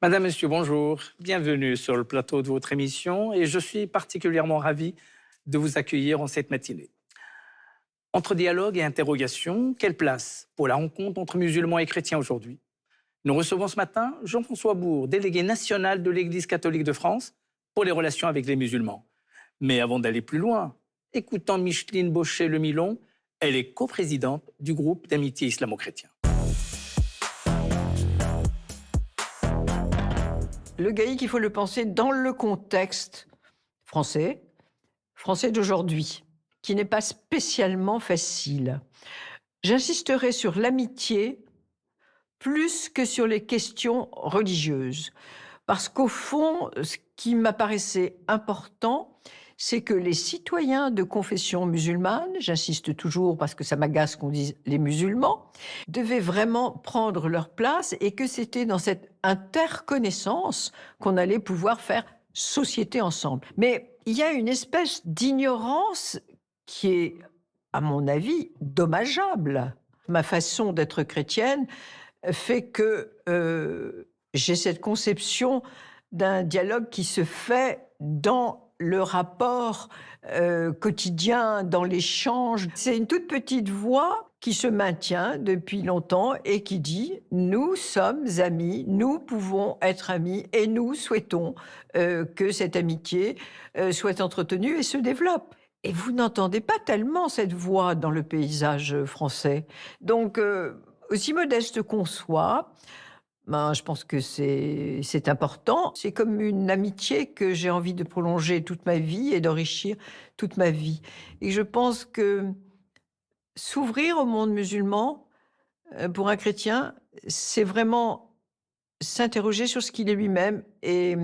Madame, Monsieur, bonjour. Bienvenue sur le plateau de votre émission et je suis particulièrement ravi de vous accueillir en cette matinée. Entre dialogue et interrogation, quelle place pour la rencontre entre musulmans et chrétiens aujourd'hui? Nous recevons ce matin Jean-François Bourg, délégué national de l'Église catholique de France pour les relations avec les musulmans. Mais avant d'aller plus loin, écoutons Micheline Baucher-Lemilon, elle est coprésidente du groupe d'amitié islamo-chrétien. Le GAIC, il faut le penser dans le contexte français, français d'aujourd'hui, qui n'est pas spécialement facile. J'insisterai sur l'amitié plus que sur les questions religieuses. Parce qu'au fond, ce qui m'apparaissait important, c'est que les citoyens de confession musulmane, j'insiste toujours parce que ça m'agace qu'on dise les musulmans, devaient vraiment prendre leur place et que c'était dans cette interconnaissance qu'on allait pouvoir faire société ensemble. Mais il y a une espèce d'ignorance qui est, à mon avis, dommageable. Ma façon d'être chrétienne fait que j'ai cette conception d'un dialogue qui se fait dans le rapport quotidien, dans l'échange. C'est une toute petite voix qui se maintient depuis longtemps et qui dit « nous sommes amis, nous pouvons être amis et nous souhaitons que cette amitié soit entretenue et se développe ». Et vous n'entendez pas tellement cette voix dans le paysage français. Donc, aussi modeste qu'on soit, ben, je pense que c'est important. C'est comme une amitié que j'ai envie de prolonger toute ma vie et d'enrichir toute ma vie. Et je pense que s'ouvrir au monde musulman, pour un chrétien, c'est vraiment s'interroger sur ce qu'il est lui-même et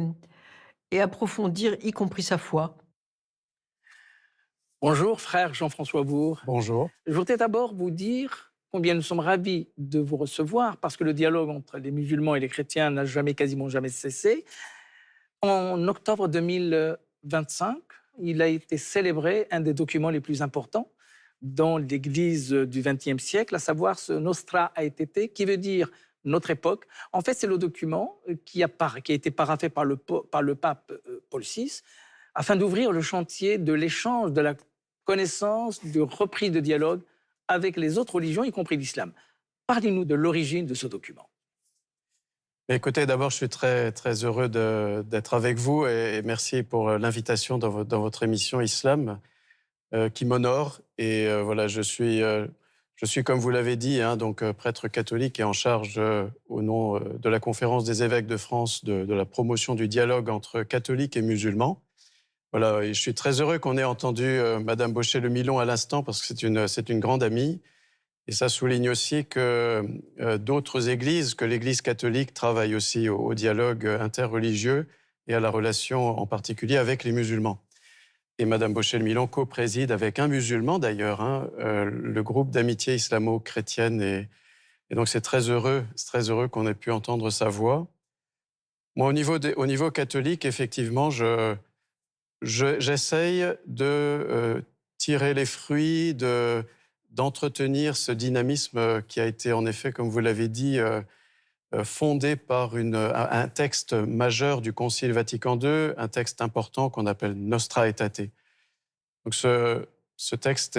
approfondir, y compris sa foi. Bonjour, frère Jean-François Bourg. Bonjour. Je voudrais d'abord vous dire combien nous sommes ravis de vous recevoir parce que le dialogue entre les musulmans et les chrétiens n'a quasiment jamais cessé. En octobre 2025, il a été célébré un des documents les plus importants dans l'Église du XXe siècle, à savoir ce Nostra Aetate, qui veut dire notre époque. En fait, c'est le document qui a été paraphé par le pape Paul VI afin d'ouvrir le chantier de l'échange, de la connaissance, de reprise de dialogue avec les autres religions, y compris l'islam. Parlez-nous de l'origine de ce document. Écoutez, d'abord, je suis très, très heureux d'être avec vous et merci pour l'invitation dans votre émission Islam qui m'honore. Et voilà, je suis, comme vous l'avez dit, donc prêtre catholique et en charge au nom de la Conférence des évêques de France de la promotion du dialogue entre catholiques et musulmans. Voilà, et je suis très heureux qu'on ait entendu Madame Baucher-Lemilon à l'instant parce que c'est une grande amie. Et ça souligne aussi que d'autres églises, que l'Église catholique travaille aussi au dialogue interreligieux et à la relation en particulier avec les musulmans. Et Madame Baucher-Lemilon co-préside avec un musulman d'ailleurs, le groupe d'amitié islamo-chrétienne. Et donc c'est très heureux qu'on ait pu entendre sa voix. Moi, au niveau catholique, effectivement, j'essaye de tirer les fruits d'entretenir ce dynamisme qui a été en effet, comme vous l'avez dit, fondé par un texte majeur du Concile Vatican II, un texte important qu'on appelle Nostra Aetate. Donc ce texte,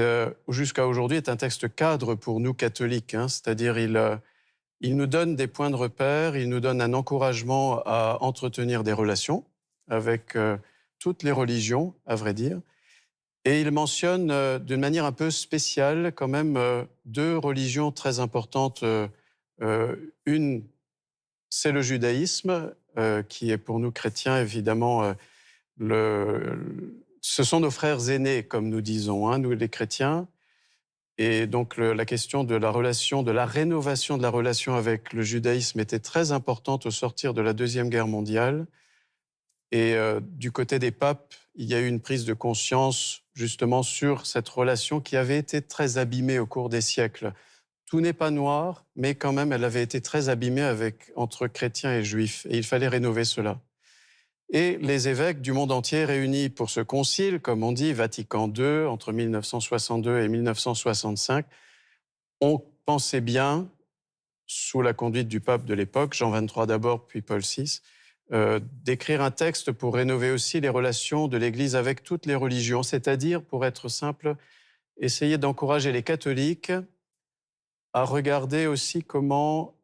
jusqu'à aujourd'hui, est un texte cadre pour nous catholiques, c'est-à-dire il nous donne des points de repère, il nous donne un encouragement à entretenir des relations avec toutes les religions, à vrai dire. Et il mentionne d'une manière un peu spéciale quand même deux religions très importantes. Une, c'est le judaïsme, qui est pour nous chrétiens évidemment, ce sont nos frères aînés, comme nous disons, nous les chrétiens. Et donc la question de la relation, de la rénovation de la relation avec le judaïsme était très importante au sortir de la Deuxième Guerre mondiale. Et du côté des papes, il y a eu une prise de conscience justement sur cette relation qui avait été très abîmée au cours des siècles. Tout n'est pas noir, mais quand même, elle avait été très abîmée entre chrétiens et juifs. Et il fallait rénover cela. Et les évêques du monde entier réunis pour ce concile, comme on dit, Vatican II, entre 1962 et 1965, ont pensé bien sous la conduite du pape de l'époque, Jean XXIII d'abord, puis Paul VI, d'écrire un texte pour rénover aussi les relations de l'Église avec toutes les religions, c'est-à-dire, pour être simple, essayer d'encourager les catholiques à regarder aussi comment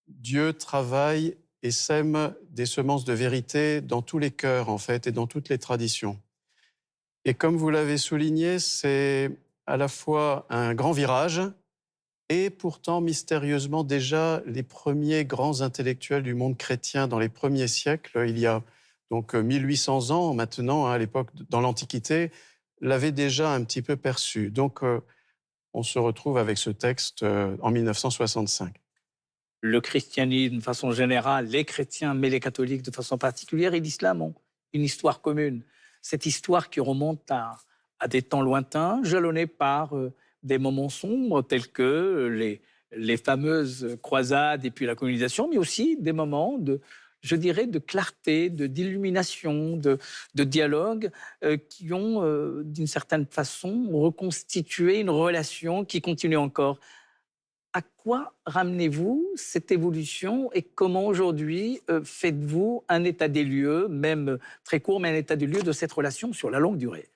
Dieu travaille et sème des semences de vérité dans tous les cœurs, en fait, et dans toutes les traditions. Et comme vous l'avez souligné, c'est à la fois un grand virage et pourtant, mystérieusement, déjà, les premiers grands intellectuels du monde chrétien dans les premiers siècles, il y a donc 1800 ans maintenant, à l'époque, dans l'Antiquité, l'avaient déjà un petit peu perçu. Donc, on se retrouve avec ce texte en 1965. Le christianisme, de façon générale, les chrétiens, mais les catholiques de façon particulière, et l'islam ont une histoire commune. Cette histoire qui remonte à des temps lointains, jalonnée par des moments sombres tels que les fameuses croisades et puis la colonisation, mais aussi des moments de, je dirais, de clarté, d'illumination, de dialogue qui ont, d'une certaine façon, reconstitué une relation qui continue encore. À quoi ramenez-vous cette évolution et comment aujourd'hui faites-vous un état des lieux, même très court, mais un état des lieux de cette relation sur la longue durée?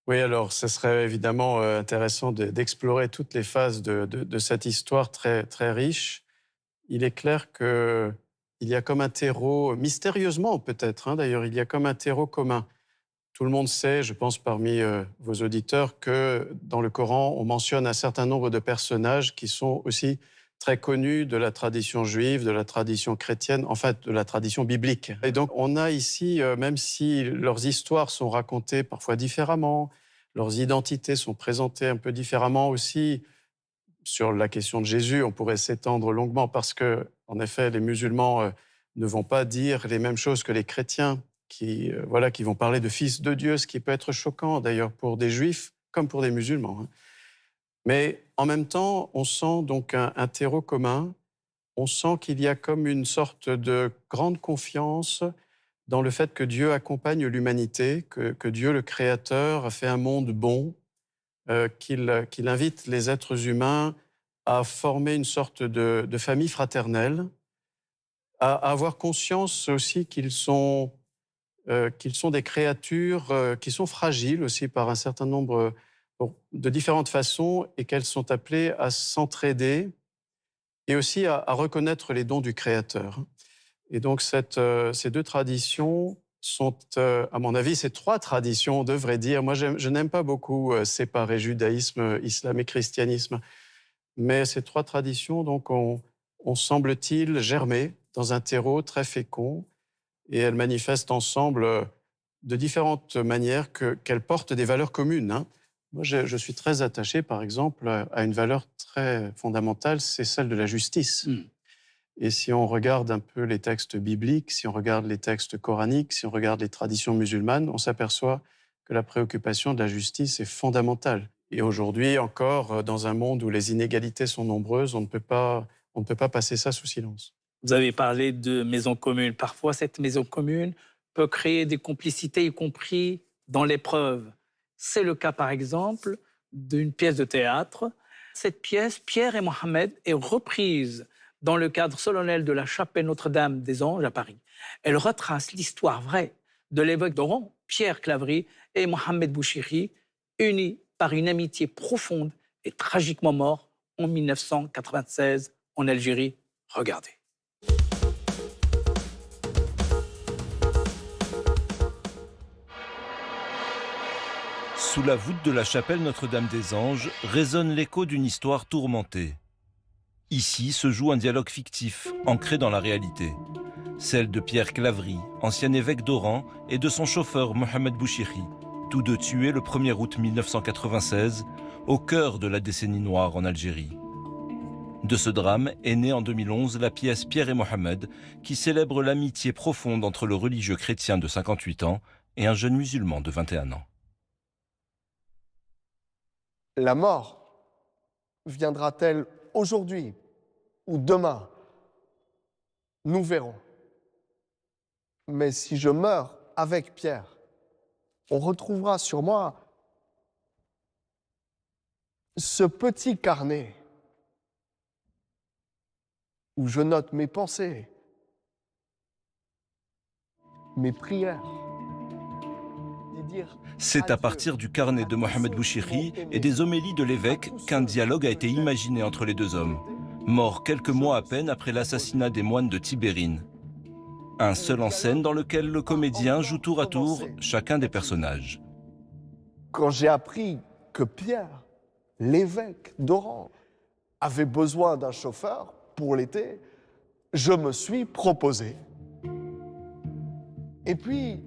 Oui, alors, ce serait évidemment intéressant d'explorer toutes les phases de cette histoire très, très riche. Il est clair qu'il y a comme un terreau, mystérieusement peut-être, hein, d'ailleurs, il y a comme un terreau commun. Tout le monde sait, je pense parmi vos auditeurs, que dans le Coran, on mentionne un certain nombre de personnages qui sont aussi très connus de la tradition juive, de la tradition chrétienne, en fait de la tradition biblique. Et donc on a ici, même si leurs histoires sont racontées parfois différemment, leurs identités sont présentées un peu différemment aussi, sur la question de Jésus, on pourrait s'étendre longuement parce que, en effet, les musulmans ne vont pas dire les mêmes choses que les chrétiens qui vont parler de fils de Dieu, ce qui peut être choquant d'ailleurs pour des juifs comme pour des musulmans, hein. Mais en même temps, on sent donc un terreau commun, on sent qu'il y a comme une sorte de grande confiance dans le fait que Dieu accompagne l'humanité, que Dieu, le Créateur, a fait un monde bon, qu'il invite les êtres humains à former une sorte de famille fraternelle, à avoir conscience aussi qu'ils sont des créatures qui sont fragiles aussi par un certain nombre, bon, de différentes façons et qu'elles sont appelées à s'entraider et aussi à reconnaître les dons du Créateur. Et donc ces deux traditions sont, à mon avis, ces trois traditions, on devrait dire. Moi, je n'aime pas beaucoup séparer judaïsme, islam et christianisme, mais ces trois traditions, donc, ont semble-t-il germé dans un terreau très fécond et elles manifestent ensemble de différentes manières qu'elles portent des valeurs communes, hein. Moi, je suis très attaché, par exemple, à une valeur très fondamentale, c'est celle de la justice. Et si on regarde un peu les textes bibliques, si on regarde les textes coraniques, si on regarde les traditions musulmanes, on s'aperçoit que la préoccupation de la justice est fondamentale. Et aujourd'hui encore, dans un monde où les inégalités sont nombreuses, on ne peut pas passer ça sous silence. Vous avez parlé de maison commune. Parfois, cette maison commune peut créer des complicités, y compris dans l'épreuve. C'est le cas, par exemple, d'une pièce de théâtre. Cette pièce, Pierre et Mohamed, est reprise dans le cadre solennel de la chapelle Notre-Dame des Anges à Paris. Elle retrace l'histoire vraie de l'évêque d'Oran, Pierre Claverie, et Mohamed Bouchiri, unis par une amitié profonde et tragiquement morts en 1996 en Algérie. Regardez. Sous la voûte de la chapelle Notre-Dame-des-Anges résonne l'écho d'une histoire tourmentée. Ici se joue un dialogue fictif, ancré dans la réalité. Celle de Pierre Claverie, ancien évêque d'Oran, et de son chauffeur Mohamed Bouchiri, tous deux tués le 1er août 1996, au cœur de la décennie noire en Algérie. De ce drame est née en 2011 la pièce Pierre et Mohamed, qui célèbre l'amitié profonde entre le religieux chrétien de 58 ans et un jeune musulman de 21 ans. La mort viendra-t-elle aujourd'hui ou demain? Nous verrons. Mais si je meurs avec Pierre, on retrouvera sur moi ce petit carnet où je note mes pensées, mes prières. C'est à partir du carnet de Mohamed Bouchiri et des homélies de l'évêque qu'un dialogue a été imaginé entre les deux hommes, morts quelques mois à peine après l'assassinat des moines de Tibérine. Un seul en scène dans lequel le comédien joue tour à tour chacun des personnages. Quand j'ai appris que Pierre, l'évêque d'Oran, avait besoin d'un chauffeur pour l'été, je me suis proposé. Et puis,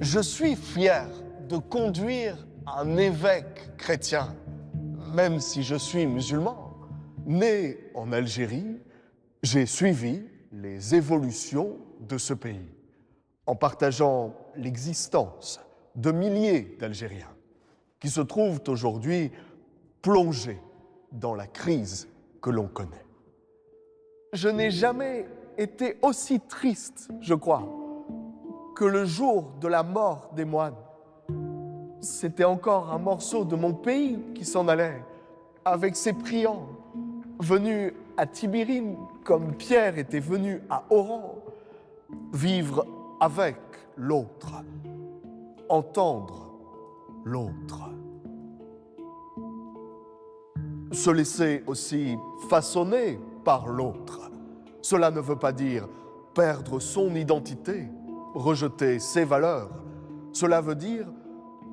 je suis fier de conduire un évêque chrétien, même si je suis musulman. Né en Algérie, j'ai suivi les évolutions de ce pays, en partageant l'existence de milliers d'Algériens qui se trouvent aujourd'hui plongés dans la crise que l'on connaît. Je n'ai jamais été aussi triste, je crois, que le jour de la mort des moines. C'était encore un morceau de mon pays qui s'en allait, avec ses priants, venus à Tibérine comme Pierre était venu à Oran, vivre avec l'autre, entendre l'autre. Se laisser aussi façonner par l'autre. Cela ne veut pas dire perdre son identité, rejeter ses valeurs. Cela veut dire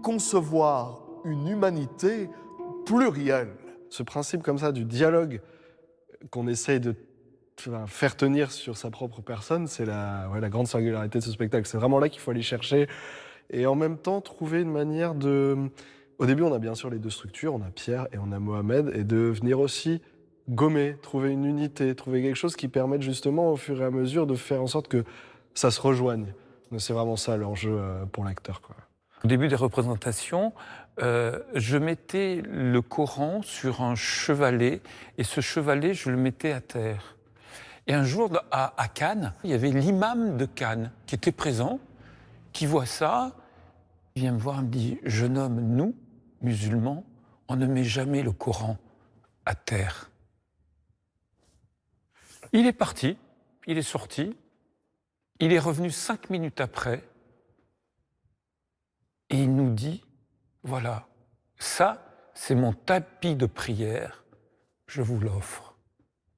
concevoir une humanité plurielle. Ce principe comme ça du dialogue qu'on essaye de faire tenir sur sa propre personne, c'est la grande singularité de ce spectacle. C'est vraiment là qu'il faut aller chercher et en même temps trouver une manière de... Au début, on a bien sûr les deux structures, on a Pierre et on a Mohamed, et de venir aussi gommer, trouver une unité, trouver quelque chose qui permette justement au fur et à mesure de faire en sorte que ça se rejoigne. C'est vraiment ça l'enjeu pour l'acteur, quoi. Au début des représentations, je mettais le Coran sur un chevalet, et ce chevalet, je le mettais à terre. Et un jour, à Cannes, il y avait l'imam de Cannes qui était présent, qui voit ça, il vient me voir et me dit « Jeune homme, nous, musulmans, on ne met jamais le Coran à terre. » Il est parti, il est sorti, il est revenu 5 minutes après, et il nous dit, voilà, ça, c'est mon tapis de prière, je vous l'offre.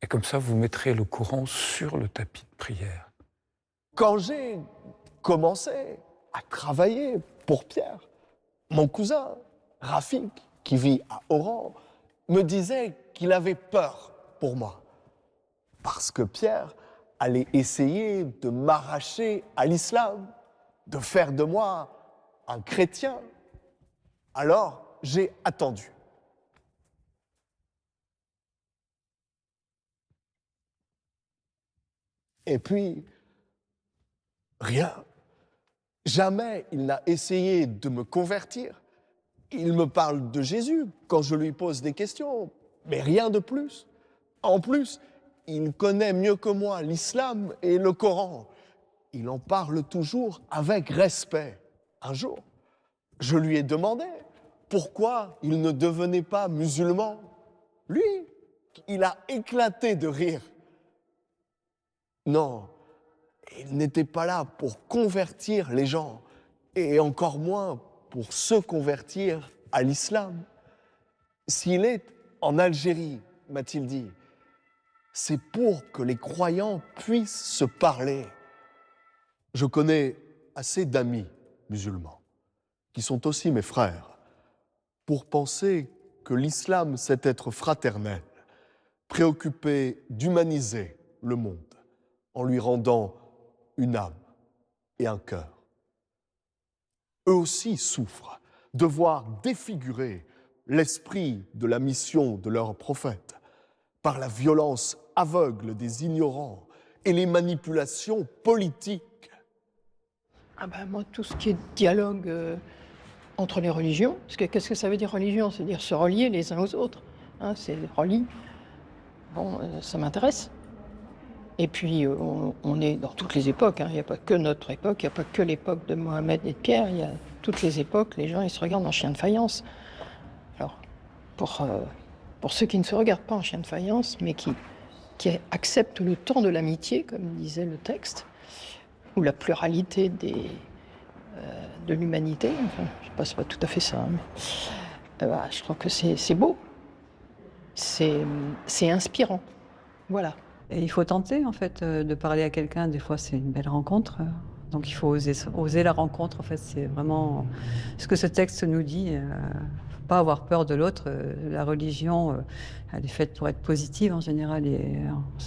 Et comme ça, vous mettrez le Coran sur le tapis de prière. Quand j'ai commencé à travailler pour Pierre, mon cousin, Rafik, qui vit à Oran, me disait qu'il avait peur pour moi. Parce que Pierre allait essayer de m'arracher à l'islam, de faire de moi un chrétien. Alors, j'ai attendu. Et puis, rien. Jamais il n'a essayé de me convertir. Il me parle de Jésus quand je lui pose des questions, mais rien de plus. En plus, il connaît mieux que moi l'islam et le Coran. Il en parle toujours avec respect. Un jour, je lui ai demandé pourquoi il ne devenait pas musulman. Lui, il a éclaté de rire. Non, il n'était pas là pour convertir les gens, et encore moins pour se convertir à l'islam. S'il est en Algérie, m'a-t-il dit, c'est pour que les croyants puissent se parler. Je connais assez d'amis musulmans, qui sont aussi mes frères, pour penser que l'islam, c'est être fraternel, préoccupé d'humaniser le monde, en lui rendant une âme et un cœur. Eux aussi souffrent de voir défigurer l'esprit de la mission de leur prophète par la violence aveugle des ignorants et les manipulations politiques. Ah ben moi, tout ce qui est dialogue entre les religions, parce que qu'est-ce que ça veut dire religion? C'est-à-dire se relier les uns aux autres. Hein, c'est relie. Bon, ça m'intéresse. Et puis, on est dans toutes les époques. Hein. Il n'y a pas que notre époque, il n'y a pas que l'époque de Mohamed et de Pierre. Il y a toutes les époques, les gens, ils se regardent en chien de faïence. Alors, pour ceux qui ne se regardent pas en chien de faïence, mais qui qui accepte le temps de l'amitié, comme disait le texte, ou la pluralité de l'humanité. Enfin, je ne sais pas, c'est pas tout à fait ça, mais je trouve que c'est beau, c'est inspirant. Voilà. Et il faut tenter, en fait, de parler à quelqu'un. Des fois, c'est une belle rencontre. Donc, il faut oser la rencontre. En fait, c'est vraiment ce que ce texte nous dit. Il ne faut pas avoir peur de l'autre. La religion, elle est faite pour être positive en général. Et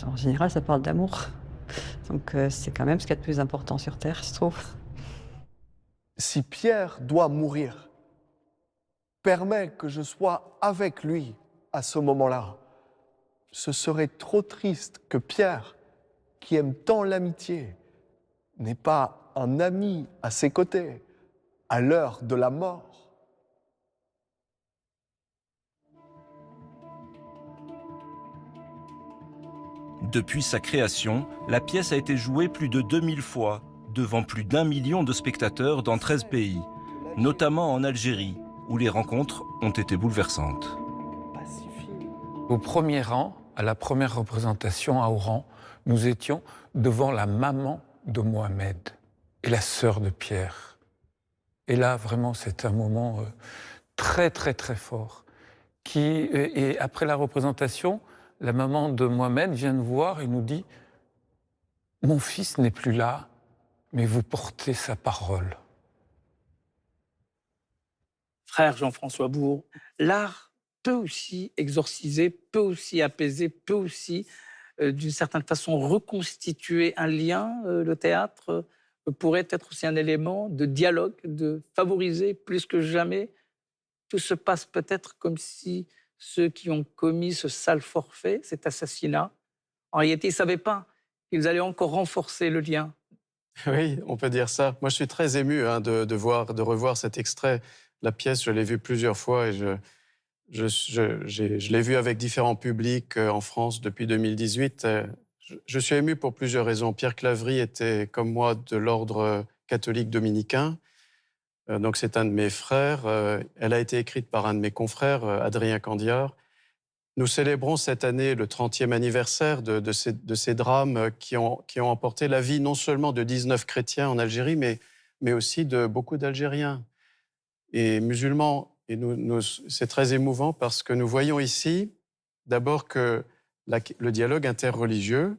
en général, ça parle d'amour. Donc, c'est quand même ce qu'il y a de plus important sur Terre, je trouve. Si Pierre doit mourir, permets que je sois avec lui à ce moment-là. Ce serait trop triste que Pierre, qui aime tant l'amitié, n'ait pas un ami à ses côtés à l'heure de la mort. Depuis sa création, la pièce a été jouée plus de 2000 fois, devant plus d'1 million de spectateurs dans 13 pays, notamment en Algérie, où les rencontres ont été bouleversantes. Au premier rang, à la première représentation à Oran, nous étions devant la maman de Mohamed et la sœur de Pierre. Et là, vraiment, c'est un moment très, très, très fort. Et après la représentation, la maman de Mohamed vient nous voir et nous dit « Mon fils n'est plus là, mais vous portez sa parole. » Frère Jean-François Bourg, l'art peut aussi exorciser, peut aussi apaiser, peut aussi, d'une certaine façon, reconstituer un lien. Le théâtre pourrait être aussi un élément de dialogue, de favoriser plus que jamais. Tout se passe peut-être comme si ceux qui ont commis ce sale forfait, cet assassinat, en réalité, ils ne savaient pas qu'ils allaient encore renforcer le lien. Oui, on peut dire ça. Moi, je suis très ému de revoir cet extrait. La pièce, je l'ai vue plusieurs fois et je l'ai vue avec différents publics en France depuis 2018. Je suis ému pour plusieurs raisons. Pierre Claverie était, comme moi, de l'ordre catholique dominicain. Donc, c'est un de mes frères. Elle a été écrite par un de mes confrères, Adrien Candiard. Nous célébrons cette année le 30e anniversaire de ces drames qui ont emporté la vie non seulement de 19 chrétiens en Algérie, mais aussi de beaucoup d'Algériens et musulmans. Et c'est très émouvant parce que nous voyons ici, d'abord, que le dialogue interreligieux,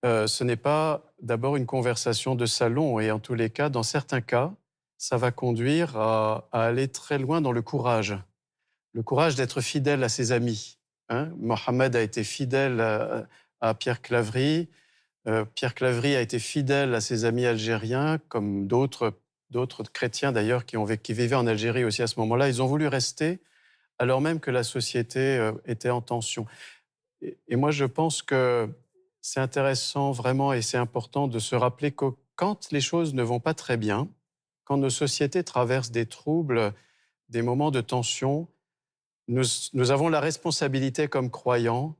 ce n'est pas d'abord une conversation de salon. Et en tous les cas, dans certains cas, ça va conduire à aller très loin dans le courage. Le courage d'être fidèle à ses amis. Mohamed a été fidèle à Pierre Claverie. Pierre Claverie a été fidèle à ses amis algériens, comme d'autres chrétiens d'ailleurs qui vivaient en Algérie aussi à ce moment-là. Ils ont voulu rester alors même que la société était en tension. Et moi, je pense que c'est intéressant vraiment et c'est important de se rappeler que quand les choses ne vont pas très bien, quand nos sociétés traversent des troubles, des moments de tension, nous avons la responsabilité comme croyants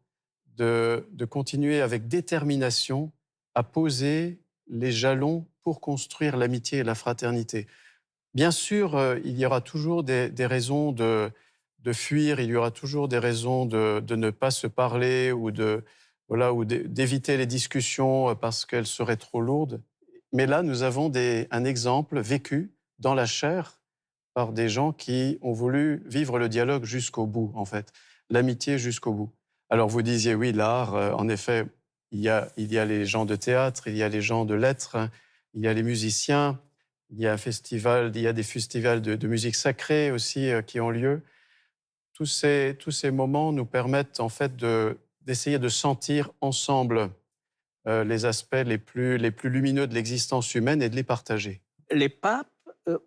de continuer avec détermination à poser les jalons pour construire l'amitié et la fraternité. Bien sûr, il y aura toujours des raisons de fuir, il y aura toujours des raisons de ne pas se parler ou d'éviter les discussions parce qu'elles seraient trop lourdes. Mais là, nous avons un exemple vécu dans la chair par des gens qui ont voulu vivre le dialogue jusqu'au bout, en fait, l'amitié jusqu'au bout. Alors, vous disiez, oui, l'art, en effet, il y a les gens de théâtre, il y a les gens de lettres, il y a les musiciens, il y a des festivals de musique sacrée aussi qui ont lieu. Tous ces moments nous permettent, en fait, d'essayer de sentir ensemble les aspects les plus lumineux de l'existence humaine et de les partager. Les papes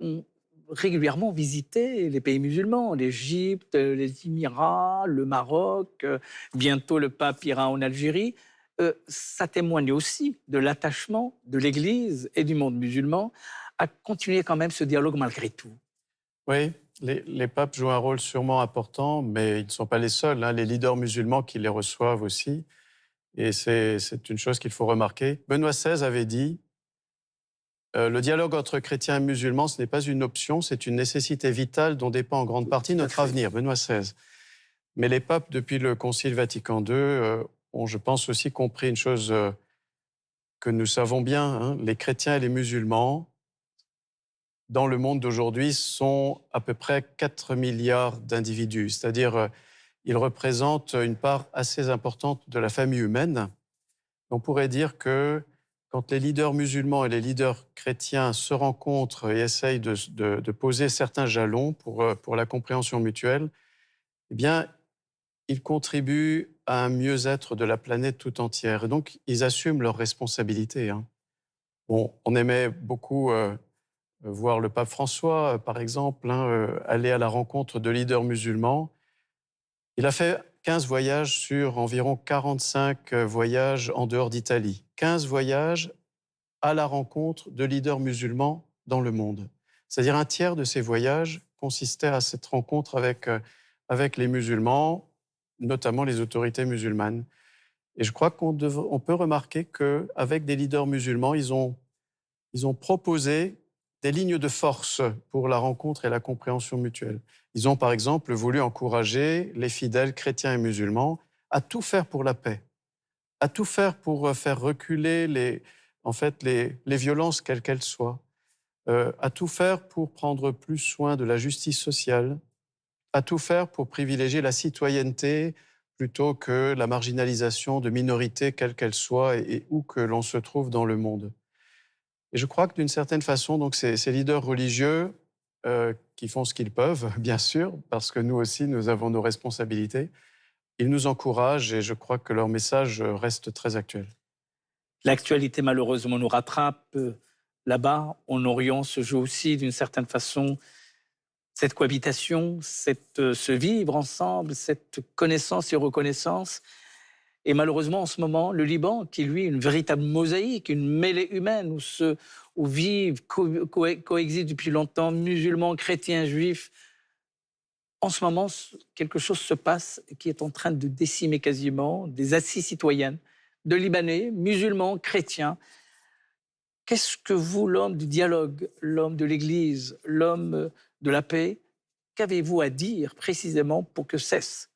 ont régulièrement visité les pays musulmans, l'Égypte, les Émirats, le Maroc, bientôt le pape ira en Algérie. Ça témoigne aussi de l'attachement de l'Église et du monde musulman à continuer quand même ce dialogue malgré tout. Oui, les papes jouent un rôle sûrement important, mais ils ne sont pas les seuls. Les leaders musulmans qui les reçoivent aussi. Et c'est une chose qu'il faut remarquer. Benoît XVI avait dit le dialogue entre chrétiens et musulmans, ce n'est pas une option, c'est une nécessité vitale dont dépend en grande partie notre avenir. Benoît XVI. Mais les papes, depuis le Concile Vatican II, ont, je pense, aussi compris une chose que nous savons bien, hein. Les chrétiens et les musulmans, dans le monde d'aujourd'hui, sont à peu près 4 milliards d'individus. C'est-à-dire, ils représentent une part assez importante de la famille humaine. On pourrait dire que quand les leaders musulmans et les leaders chrétiens se rencontrent et essayent de poser certains jalons pour la compréhension mutuelle, eh bien, ils contribuent à un mieux-être de la planète tout entière. Et donc, ils assument leurs responsabilités, hein. Bon, on aimait beaucoup voir le pape François, par exemple, hein, aller à la rencontre de leaders musulmans. Il a fait 15 voyages sur environ 45 voyages en dehors d'Italie. 15 voyages à la rencontre de leaders musulmans dans le monde. C'est-à-dire un tiers de ces voyages consistait à cette rencontre avec les musulmans, notamment les autorités musulmanes. Et je crois qu'on peut remarquer qu'avec des leaders musulmans, ils ont proposé des lignes de force pour la rencontre et la compréhension mutuelle. Ils ont par exemple voulu encourager les fidèles chrétiens et musulmans à tout faire pour la paix, à tout faire pour faire reculer les violences quelles qu'elles soient, à tout faire pour prendre plus soin de la justice sociale, à tout faire pour privilégier la citoyenneté plutôt que la marginalisation de minorités quelles qu'elles soient et où que l'on se trouve dans le monde. Et je crois que d'une certaine façon, donc, ces leaders religieux qui font ce qu'ils peuvent, bien sûr, parce que nous aussi, nous avons nos responsabilités, ils nous encouragent et je crois que leur message reste très actuel. L'actualité, malheureusement, nous rattrape. Là-bas, en Orient, se joue aussi, d'une certaine façon, cette cohabitation, ce vivre ensemble, cette connaissance et reconnaissance. Et malheureusement, en ce moment, le Liban, qui lui est une véritable mosaïque, une mêlée humaine, où vivent, coexistent depuis longtemps musulmans, chrétiens, juifs. En ce moment, quelque chose se passe qui est en train de décimer quasiment des assises citoyennes de Libanais, musulmans, chrétiens. Qu'est-ce que vous, l'homme du dialogue, l'homme de l'Église, l'homme de la paix, qu'avez-vous à dire précisément pour que cesse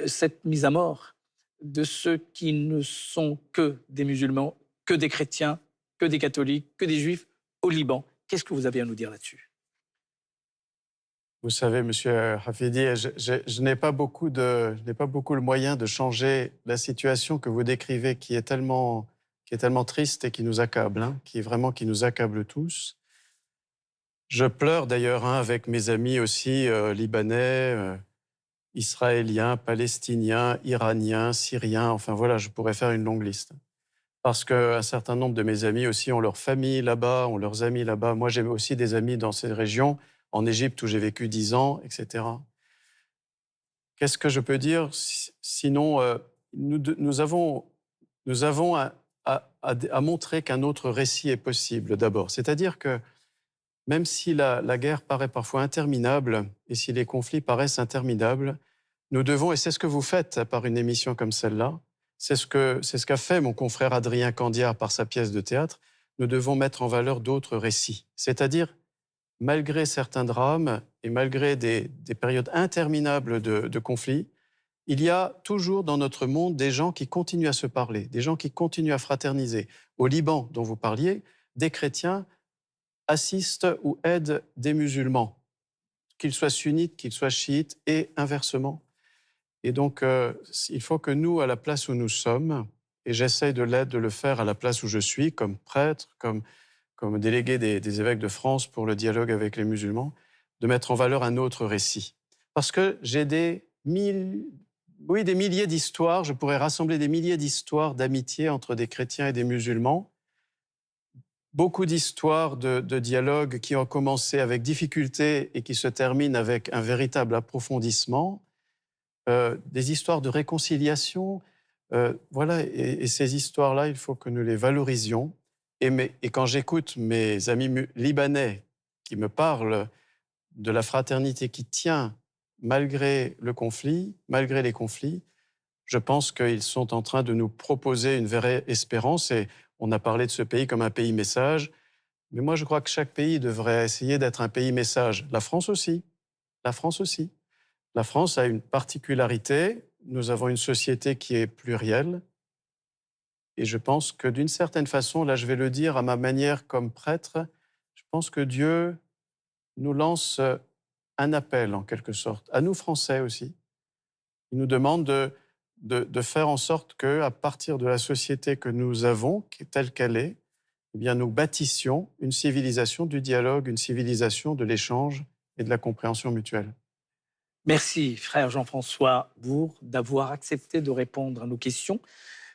cette mise à mort de ceux qui ne sont que des musulmans, que des chrétiens, que des catholiques, que des juifs au Liban? Qu'est-ce que vous avez à nous dire là-dessus? Vous savez, Monsieur Hafidi, je n'ai pas beaucoup le moyen de changer la situation que vous décrivez, qui est tellement triste et qui nous accable, hein, qui nous accable tous. Je pleure d'ailleurs, hein, avec mes amis aussi libanais, israéliens, palestiniens, iraniens, syriens. Enfin voilà, je pourrais faire une longue liste. Parce qu'un certain nombre de mes amis aussi ont leur famille là-bas, ont leurs amis là-bas. Moi, j'ai aussi des amis dans ces régions, en Égypte où j'ai vécu 10 ans, etc. Qu'est-ce que je peux dire? Sinon, nous avons à montrer qu'un autre récit est possible d'abord. C'est-à-dire que même si la guerre paraît parfois interminable et si les conflits paraissent interminables, nous devons, et c'est ce que vous faites par une émission comme celle-là, c'est ce qu'a fait mon confrère Adrien Candiard par sa pièce de théâtre, nous devons mettre en valeur d'autres récits. C'est-à-dire, malgré certains drames et malgré des périodes interminables de conflits, il y a toujours dans notre monde des gens qui continuent à se parler, des gens qui continuent à fraterniser. Au Liban, dont vous parliez, des chrétiens assistent ou aident des musulmans, qu'ils soient sunnites, qu'ils soient chiites, et inversement. Et donc, il faut que nous, à la place où nous sommes, et j'essaye de le faire à la place où je suis, comme prêtre, comme délégué des évêques de France pour le dialogue avec les musulmans, de mettre en valeur un autre récit. Parce que j'ai des milliers d'histoires, je pourrais rassembler des milliers d'histoires d'amitié entre des chrétiens et des musulmans, beaucoup d'histoires de dialogue qui ont commencé avec difficulté et qui se terminent avec un véritable approfondissement, des histoires de réconciliation, voilà, et ces histoires-là, il faut que nous les valorisions. Et quand j'écoute mes amis libanais qui me parlent de la fraternité qui tient malgré le conflit, malgré les conflits, je pense qu'ils sont en train de nous proposer une vraie espérance. Et on a parlé de ce pays comme un pays message, mais moi je crois que chaque pays devrait essayer d'être un pays message. La France aussi. La France aussi. La France a une particularité. Nous avons une société qui est plurielle, Et je pense que d'une certaine façon, là je vais le dire à ma manière comme prêtre, je pense que Dieu nous lance un appel en quelque sorte, à nous Français aussi. Il nous demande de faire en sorte qu'à partir de la société que nous avons, qui est telle qu'elle est, eh bien, nous bâtissions une civilisation du dialogue, une civilisation de l'échange et de la compréhension mutuelle. Merci, frère Jean-François Bourg, d'avoir accepté de répondre à nos questions,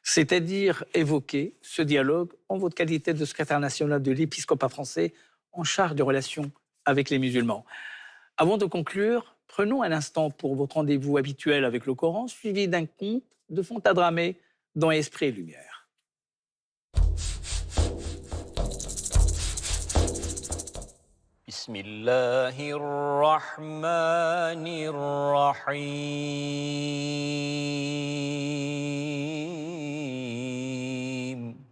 c'est-à-dire évoquer ce dialogue en votre qualité de secrétaire national de l'épiscopat français en charge des relations avec les musulmans. Avant de conclure, prenons un instant pour votre rendez-vous habituel avec le Coran, suivi d'un conte de Fontadramé dans Esprit et Lumière. بسم الله الرحمن الرحيم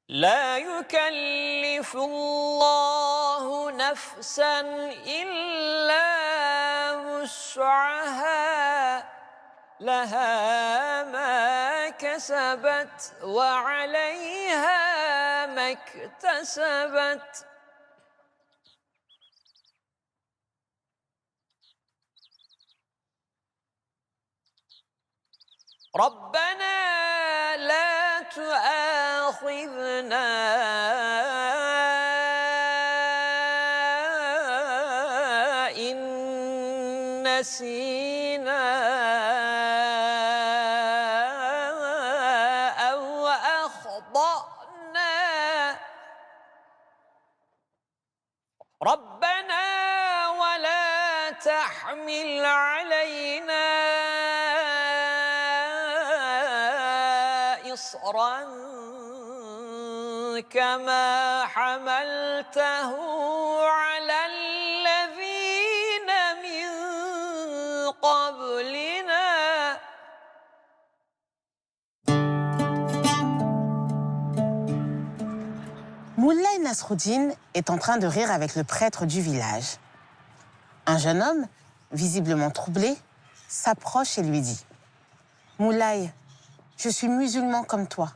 لا يكلف الله نفسا إلا وسعها لها ما كسبت وعليها ما اكتسبت ربنا لا تؤاخذنا إن نسينا أو أخطأنا ربنا ولا تحمل علينا إصرا كما حملته على الذين من قبلنا Moulay Nasruddin est en train de rire avec le prêtre du village. Un jeune homme, visiblement troublé, s'approche et lui dit « Moulay, je suis musulman comme toi.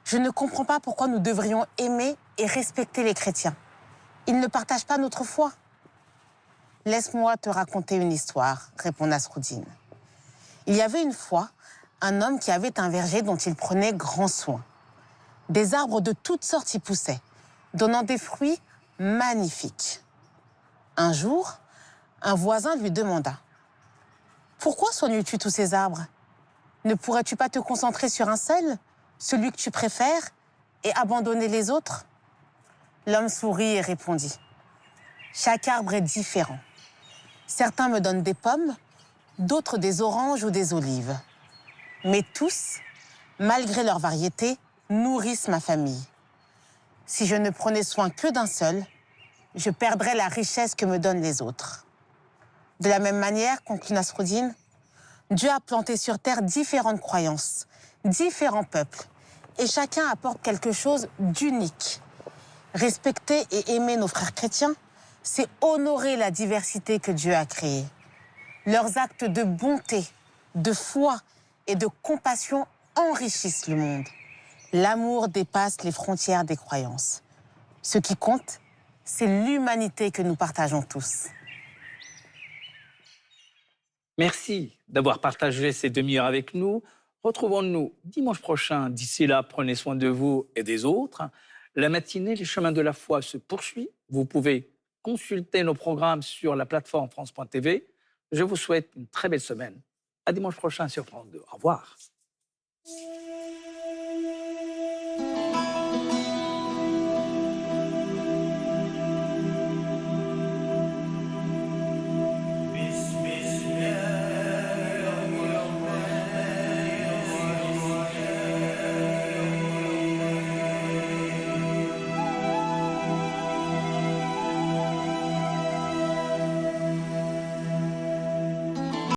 Je ne comprends pas pourquoi nous devrions aimer et respecter les chrétiens. Ils ne partagent pas notre foi. » « Laisse-moi te raconter une histoire, répond Nasruddin. Il y avait une fois un homme qui avait un verger dont il prenait grand soin. Des arbres de toutes sortes y poussaient, donnant des fruits magnifiques. Un jour, un voisin lui demanda « Pourquoi soignes-tu tous ces arbres? Ne pourrais-tu pas te concentrer sur un seul, celui que tu préfères, et abandonner les autres ?» L'homme sourit et répondit « Chaque arbre est différent. Certains me donnent des pommes, d'autres des oranges ou des olives. Mais tous, malgré leur variété, nourrissent ma famille. Si je ne prenais soin que d'un seul, je perdrais la richesse que me donnent les autres. » De la même manière, conclut Nasruddin, Dieu a planté sur terre différentes croyances, différents peuples, et chacun apporte quelque chose d'unique. Respecter et aimer nos frères chrétiens, c'est honorer la diversité que Dieu a créée. Leurs actes de bonté, de foi et de compassion enrichissent le monde. L'amour dépasse les frontières des croyances. Ce qui compte, c'est l'humanité que nous partageons tous. Merci d'avoir partagé ces demi-heures avec nous. Retrouvons-nous dimanche prochain. D'ici là, prenez soin de vous et des autres. La matinée, les chemins de la foi se poursuit. Vous pouvez consulter nos programmes sur la plateforme France.tv. Je vous souhaite une très belle semaine. À dimanche prochain sur France 2. Au revoir.